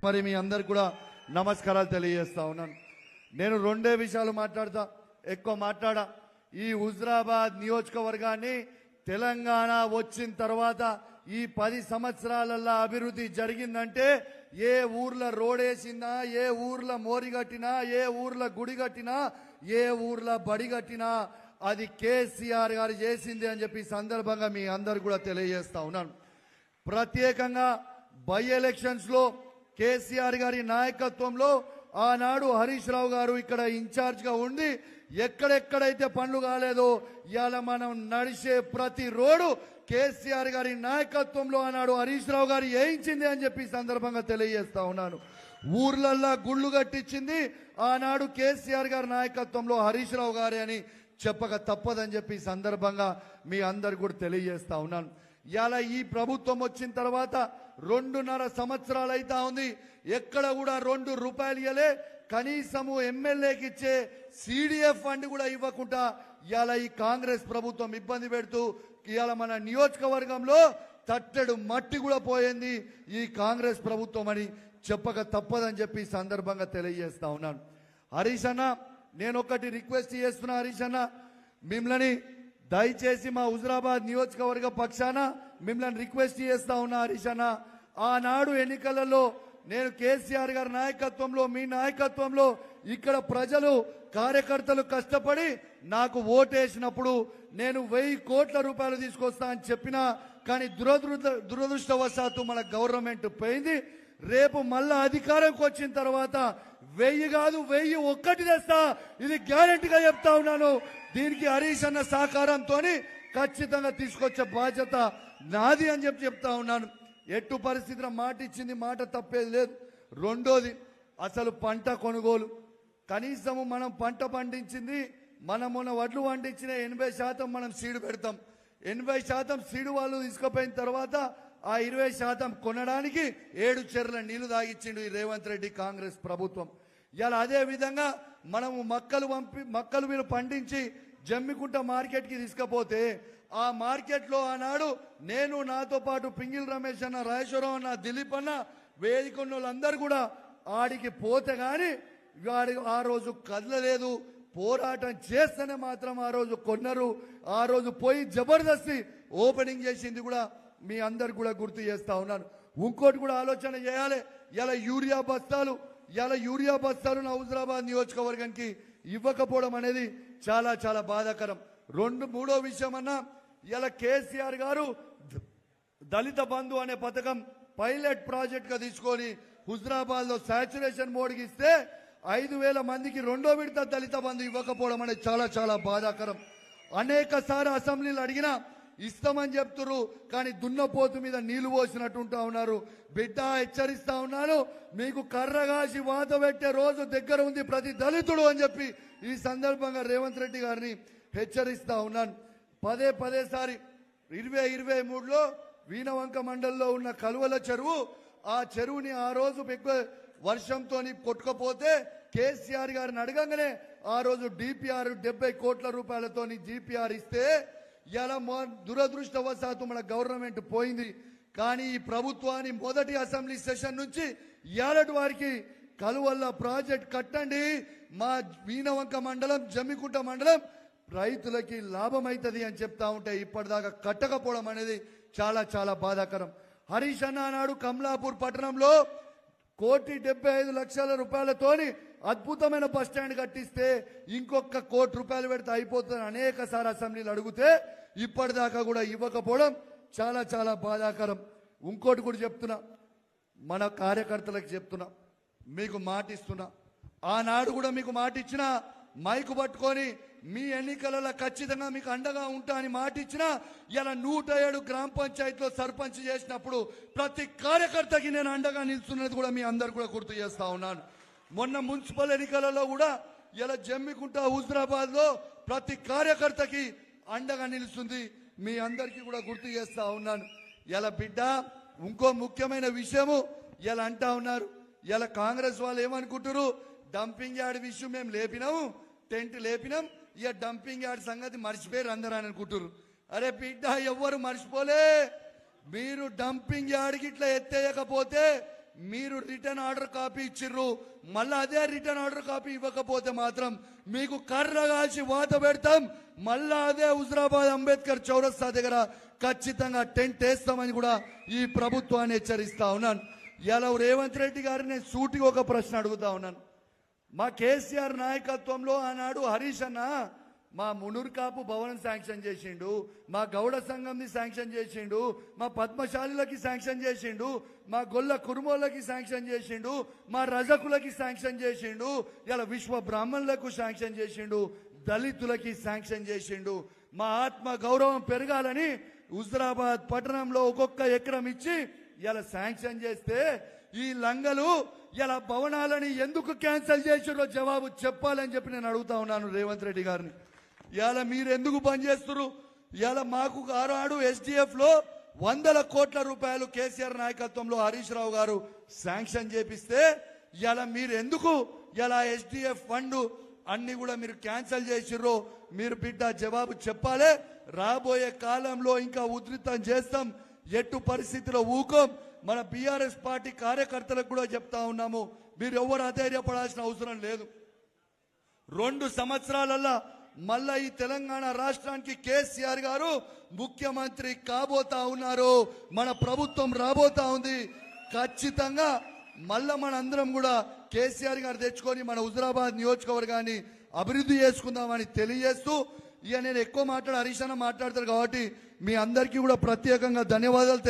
మరి మీ అందరికి కూడా నమస్కారాలు తెలియజేస్తా ఉన్నాను. నేను రెండే విషయాలు మాట్లాడతా, ఎక్కువ మాట్లాడా. ఈ హుజరాబాద్ నియోజకవర్గాన్ని తెలంగాణ వచ్చిన తర్వాత ఈ 10 సంవత్సరాలలో అభివృద్ధి జరిగిందంటే ఏ ఊర్ల రోడేసినా, ఏ ఊర్ల మోరి కట్టినా, ఏ ఊర్ల గుడి కట్టినా, ఏ ఊర్ల బడి కట్టినా అది కేసీఆర్ గారు చేసింది అని చెప్పి సందర్భంగా మీ అందరు కూడా తెలియజేస్తా ఉన్నాను. ప్రత్యేకంగా బై ఎలక్షన్స్ లో కేసీఆర్ గారి నాయకత్వంలో ఆనాడు హరీష్ రావు గారు ఇక్కడ ఇన్ఛార్జ్ గా ఉండి ఎక్కడెక్కడైతే పనులు కాలేదో ఇవాళ మనం నడిచే ప్రతి రోడ్డు కేసీఆర్ గారి నాయకత్వంలో ఆనాడు హరీష్ రావు గారు వేయించింది అని చెప్పి సందర్భంగా తెలియజేస్తా ఉన్నాను. ఊర్లల్లా గుళ్ళు కట్టించింది ఆనాడు కేసీఆర్ గారి నాయకత్వంలో హరీష్ రావు గారే అని చెప్పక తప్పదని చెప్పి సందర్భంగా మీ అందరు కూడా తెలియజేస్తా ఉన్నాను. ఇవాళ ఈ ప్రభుత్వం వచ్చిన తర్వాత 2.5 సంవత్సరాలు అయితా ఉంది. ఎక్కడ కూడా 2 రూపాయలు ఇవ్వలే. కనీసము ఎమ్మెల్యేకి ఇచ్చే CDF ఫండ్ కూడా ఇవ్వకుండా ఇవాళ ఈ కాంగ్రెస్ ప్రభుత్వం ఇబ్బంది పెడుతూ ఇవాళ మన నియోజకవర్గంలో తట్టెడు మట్టి కూడా పోయింది ఈ కాంగ్రెస్ ప్రభుత్వం అని చెప్పక తప్పదని చెప్పి సందర్భంగా తెలియజేస్తా ఉన్నాను. హరీష్ అన్న, నేను ఒకటి రిక్వెస్ట్ చేస్తున్నా. హరీష్ అన్న, మిమ్మల్ని దయచేసి మా హుజరాబాద్ నియోజకవర్గ పక్షాన మిమ్మల్ని రిక్వెస్ట్ చేస్తా ఉన్నా. హరీష్ అన్న, ఆనాడు ఎన్నికలలో నేను కేసీఆర్ గారి నాయకత్వంలో, మీ నాయకత్వంలో ఇక్కడ ప్రజలు కార్యకర్తలు కష్టపడి నాకు ఓటేసినప్పుడు నేను 1000 కోట్ల రూపాయలు తీసుకొస్తా అని చెప్పినా, కానీ దురదృష్టవశాత్తు మన గవర్నమెంట్ పోయింది. రేపు మళ్ళా అధికారంకి వచ్చిన తర్వాత 1000 కాదు 1001 తెస్తా, ఇది గ్యారెంటీగా చెప్తా ఉన్నాను. దీనికి హరీష్ అన్న సహకారంతో ఖచ్చితంగా తీసుకొచ్చే బాధ్యత నాది అని చెప్తా ఉన్నాను. ఎట్టు పరిస్థితిలో మాట ఇచ్చింది, మాట తప్పేది లేదు. రెండోది, అసలు పంట కొనుగోలు. కనీసము మనం పంట పండించింది, మనం మొన్న వడ్లు పండించిన 80% మనం సీడు పెడతాం. 80% సీడు వాళ్ళు తీసుకుపోయిన తర్వాత ఆ 20% కొనడానికి 7 చెర్ల నీళ్లు తాగిచ్చిండు ఈ రేవంత్ రెడ్డి కాంగ్రెస్ ప్రభుత్వం. ఇలా అదే విధంగా మనము మక్కలు మీరు పండించి జమ్మికుంట మార్కెట్కి తీసుకపోతే ఆ మార్కెట్లో ఆనాడు నేను, నాతో పాటు పింగిల్ రమేష్ అన్న, రాజేశ్వరరావు అన్న, దిలీప్ అన్న, వేదిక ఉన్న వాళ్ళందరూ కూడా ఆడికి పోతే గాని వాడి ఆ రోజు కదలలేదు. పోరాటం చేస్తేనే మాత్రం ఆ రోజు కొన్నారు. ఆ రోజు పోయి జబర్దస్తి ఓపెనింగ్ చేసింది కూడా మీ అందరు కూడా గుర్తు చేస్తా ఉన్నాను. ఇంకోటి కూడా ఆలోచన చేయాలి. ఇలా యూరియా బస్తాలు నా హుజరాబాద్ నియోజకవర్గానికి ఇవ్వకపోవడం అనేది చాలా చాలా బాధాకరం. మూడో విషయం అన్నా, ఇలా కేసీఆర్ గారు దళిత బంధు అనే పథకం పైలట్ ప్రాజెక్ట్ గా తీసుకొని హుజరాబాద్ లో సాచురేషన్ మోడ్కి ఇస్తే 5000 మందికి 2వ విడత దళిత బంధు ఇవ్వకపోవడం అనేది చాలా చాలా బాధాకరం. అనేక సార్లు అసెంబ్లీలు అడిగినా ఇస్తామని చెప్తున్నారు, కానీ దున్నపోతు మీద నీళ్లు పోసినట్టుంటా ఉన్నారు. బిడ్డ, హెచ్చరిస్తా ఉన్నాను, మీకు కర్రగాసి వాత పెట్టే రోజు దగ్గర ఉంది ప్రతి దళితుడు అని చెప్పి ఈ సందర్భంగా రేవంత్ రెడ్డి గారిని హెచ్చరిస్తా ఉన్నాను. పదే సారి 2023లో వీణవంక మండలంలో ఉన్న కలువల చెరువు, ఆ చెరువుని ఆ రోజు ఎక్కువ వర్షంతో కొట్టుకపోతే కేసీఆర్ గారిని అడగంగానే ఆ రోజు DPR 70 కోట్ల రూపాయలతో GPR ఇస్తే ఇలా దురదృష్టవశాత్తు మన గవర్నమెంట్ పోయింది. కానీ ఈ ప్రభుత్వాన్ని మొదటి అసెంబ్లీ సెషన్ నుంచి ఇయాలటి వారికి కలువల్ల ప్రాజెక్ట్ కట్టండి, మా వీణవంక మండలం, జమ్మికుంట మండలం రైతులకి లాభం అవుతుంది అని చెప్తా ఉంటే ఇప్పటిదాకా కట్టకపోవడం అనేది చాలా చాలా బాధాకరం. హరీష్ అన్న నాడు కమలాపూర్ పట్టణంలో 1,75,00,000 రూపాయలతోని అద్భుతమైన బస్ స్టాండ్ కట్టిస్తే ఇంకొక 1 కోటి రూపాయలు పెడితే అయిపోతుంది అనేక సార్లు అసెంబ్లీలు అడిగితే ఇప్పటిదాకా కూడా ఇవ్వకపోవడం చాలా చాలా బాధాకరం. ఇంకోటి కూడా చెప్తున్నా, మన కార్యకర్తలకు చెప్తున్నా, మీకు మాట ఇస్తున్నా. ఆనాడు కూడా మీకు మాట ఇచ్చిన, మైకు పట్టుకొని మీ ఎన్నికలలో ఖచ్చితంగా మీకు అండగా ఉంటా అని మాట ఇచ్చిన. ఇలా 107 గ్రామ పంచాయతీలో సర్పంచ్ చేసినప్పుడు ప్రతి కార్యకర్తకి నేను అండగా నిలుస్తున్నది కూడా మీ అందరు కూడా గుర్తు చేస్తా ఉన్నాను. మొన్న మున్సిపల్ ఎన్నికలలో కూడా ఇలా జమ్మికుంట, హుజరాబాద్ లో ప్రతి కార్యకర్తకి అండగా నిలుస్తుంది మీ అందరికీ కూడా గుర్తు చేస్తా ఉన్నాను. ఇలా బిడ్డ, ఇంకో ముఖ్యమైన విషయము ఇలా అంటా ఉన్నారు. ఇలా కాంగ్రెస్ వాళ్ళు ఏమనుకుంటారు, డంపింగ్ యార్డ్ విషయం మేము లేపినాము, టెంట్ లేపినాం, ఇక డంపింగ్ యార్డ్ సంగతి మర్చిపోయారు అందరూ అని అనుకుంటారు. అరే బిడ్డ, ఎవ్వరు మర్చిపోలే. మీరు డంపింగ్ యార్డ్కి ఇట్లా ఎత్తేయకపోతే మీరు రిటర్న్ ఆర్డర్ కాపీ ఇచ్చిర్రు, మళ్ళీ అదే రిటర్న్ ఆర్డర్ కాపీ ఇవ్వకపోతే మాత్రం మీకు కర్ర కాల్చి వాత పెడతాం. మళ్ళా అదే హుజరాబాద్ అంబేద్కర్ చౌరస్తా దగ్గర ఖచ్చితంగా టెంట్ వేస్తామని కూడా ఈ ప్రభుత్వాన్ని హెచ్చరిస్తా ఉన్నాను. ఇలా రేవంత్ రెడ్డి గారిని నేను సూటిగా ఒక ప్రశ్న అడుగుతా ఉన్నాను. మా కేసీఆర్ నాయకత్వంలో ఆనాడు హరీష్ అన్న మా మునూర్ కాపు భవనం శాంక్షన్ చేసిండు, మా గౌడ సంఘంని శాంక్షన్ చేసిండు, మా పద్మశాలిలకి శాంక్షన్ చేసిండు, మా గొల్ల కురుమోళ్ళకి శాంక్షన్ చేసిండు, మా రజకులకి శాంక్షన్ చేసిండు, ఇలా విశ్వ బ్రాహ్మణులకు శాంక్షన్ చేసిండు, దళితులకి శాంక్షన్ చేసిండు. మా ఆత్మ గౌరవం పెరగాలని హుజరాబాద్ పట్టణంలో ఒక్కొక్క ఎకరం ఇచ్చి ఇలా శాంక్షన్ చేస్తే ఈ లంగలు ఇలా భవనాలని ఎందుకు క్యాన్సిల్ చేసిరో జవాబు చెప్పాలని చెప్పి నేను అడుగుతా ఉన్నాను రేవంత్ రెడ్డి గారిని. ఇలా మీరు ఎందుకు బంద్ చేస్తున్నారు? ఇలా మాకు ఆనాడు SDF లో 100 కోట్ల రూపాయలు కేసీఆర్ నాయకత్వంలో హరీష్ రావు గారు శాంక్షన్ చేపిస్తే ఇలా మీరు ఎందుకు ఇలా SDF ఫండ్ అన్ని కూడా మీరు క్యాన్సిల్ చేసిర్రో మీరు బిడ్డ జవాబు చెప్పాలి. రాబోయే కాలంలో ఇంకా ఉధృతం చేస్తాం, ఎట్టు పరిస్థితిలో ఊకోం. మన BRS పార్టీ కార్యకర్తలకు కూడా చెప్తా ఉన్నాము, మీరు ఎవరు అధైర్యపడాల్సిన అవసరం లేదు. 2 సంవత్సరాలల్లా మళ్ళా ఈ తెలంగాణ రాష్ట్రానికి కేసీఆర్ గారు ముఖ్యమంత్రి కాబోతా ఉన్నారు. మన ప్రభుత్వం రాబోతా ఉంది. ఖచ్చితంగా మళ్ళా మన అందరం కూడా కేసీఆర్ గారు తెచ్చుకొని మన హుజరాబాద్ నియోజకవర్గాన్ని అభివృద్ధి చేసుకుందామని తెలియజేస్తూ, ఇక నేను ఎక్కువ హరీష్ అన్న మాట్లాడతారు కాబట్టి మీ అందరికీ కూడా ప్రత్యేకంగా ధన్యవాదాలు